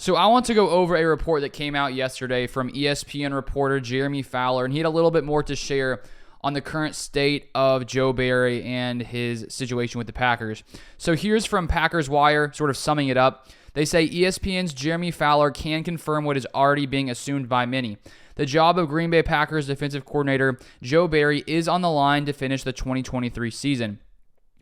So I want to go over a report that came out yesterday from ESPN reporter Jeremy Fowler, and he had a little bit more to share on the current state of Joe Barry and his situation with the Packers. So here's from Packers Wire, sort of summing it up. They say ESPN's Jeremy Fowler can confirm what is already being assumed by many. The job of Green Bay Packers defensive coordinator Joe Barry is on the line to finish the 2023 season.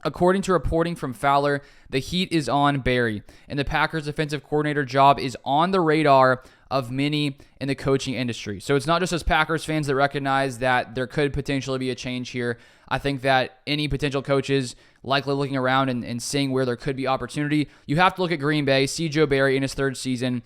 According to reporting from Fowler, the heat is on Barry, and the Packers defensive coordinator job is on the radar of many in the coaching industry. So it's not just us Packers fans that recognize that there could potentially be a change here. I think that any potential coaches likely looking around and seeing where there could be opportunity. You have to look at Green Bay, see Joe Barry in his third season.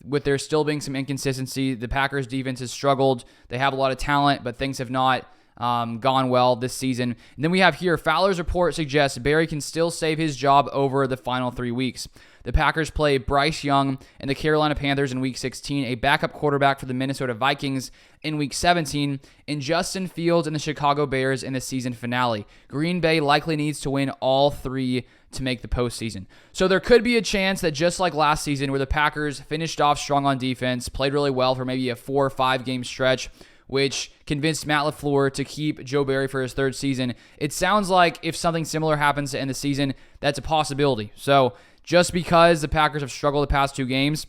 With there still being some inconsistency, the Packers defense has struggled. They have a lot of talent, but things have not gone well this season. And then we have here, Fowler's report suggests Barry can still save his job over the final 3 weeks. The Packers play Bryce Young and the Carolina Panthers in Week 16, a backup quarterback for the Minnesota Vikings in Week 17, and Justin Fields and the Chicago Bears in the season finale. Green Bay likely needs to win all three to make the postseason. So there could be a chance that just like last season where the Packers finished off strong on defense, played really well for maybe a 4 or 5 game stretch, which convinced Matt LaFleur to keep Joe Barry for his third season. It sounds like if something similar happens to end the season, that's a possibility. So just because the Packers have struggled the past 2 games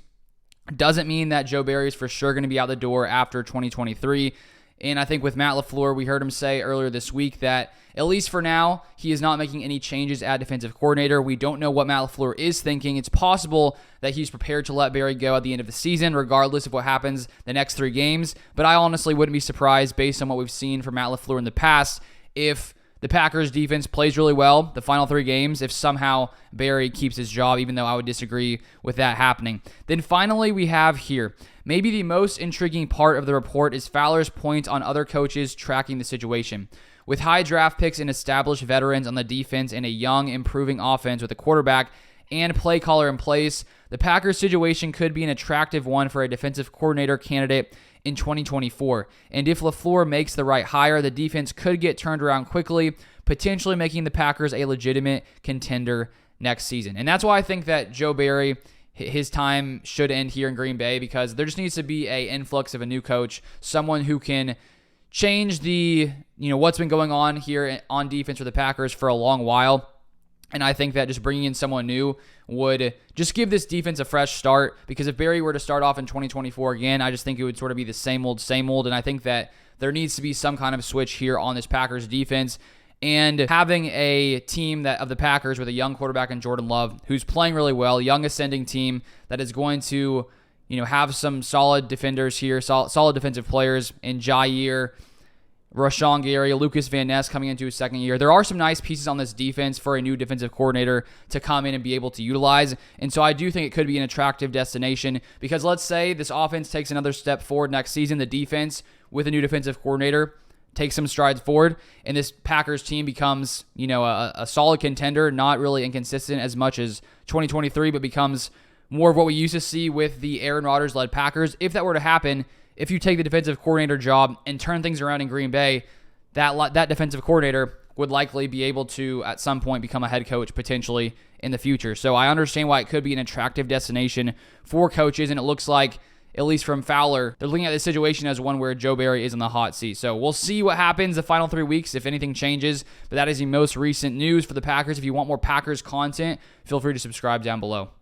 doesn't mean that Joe Barry is for sure going to be out the door after 2023. And I think with Matt LaFleur, we heard him say earlier this week that at least for now, he is not making any changes at defensive coordinator. We don't know what Matt LaFleur is thinking. It's possible that he's prepared to let Barry go at the end of the season, regardless of what happens the next 3 games. But I honestly wouldn't be surprised, based on what we've seen from Matt LaFleur in the past, if the Packers defense plays really well the final 3 games, if somehow Barry keeps his job, even though I would disagree with that happening. Then finally, we have here, maybe the most intriguing part of the report is Fowler's point on other coaches tracking the situation. With high draft picks and established veterans on the defense and a young, improving offense with a quarterback and play caller in place, the Packers situation could be an attractive one for a defensive coordinator candidate in 2024. And if LaFleur makes the right hire, the defense could get turned around quickly, potentially making the Packers a legitimate contender next season. And that's why I think that Joe Barry, his time should end here in Green Bay, because there just needs to be an influx of a new coach, someone who can change the, what's been going on here on defense for the Packers for a long while. And I think that just bringing in someone new would just give this defense a fresh start, because if Barry were to start off in 2024 again, I just think it would sort of be the same old, and I think that there needs to be some kind of switch here on this Packers defense. And having a team of the Packers with a young quarterback in Jordan Love, who's playing really well, young ascending team that is going to have some solid defenders here, solid defensive players in Jair, Rashawn Gary, Lucas Van Ness coming into his second year. There are some nice pieces on this defense for a new defensive coordinator to come in and be able to utilize. And so I do think it could be an attractive destination, because let's say this offense takes another step forward next season, the defense with a new defensive coordinator takes some strides forward, and this Packers team becomes, a solid contender, not really inconsistent as much as 2023, but becomes more of what we used to see with the Aaron Rodgers-led Packers. If that were to happen, if you take the defensive coordinator job and turn things around in Green Bay, that defensive coordinator would likely be able to, at some point, become a head coach potentially in the future. So I understand why it could be an attractive destination for coaches, and it looks like, at least from Fowler, they're looking at this situation as one where Joe Barry is in the hot seat. So we'll see what happens the final 3 weeks, if anything changes. But that is the most recent news for the Packers. If you want more Packers content, feel free to subscribe down below.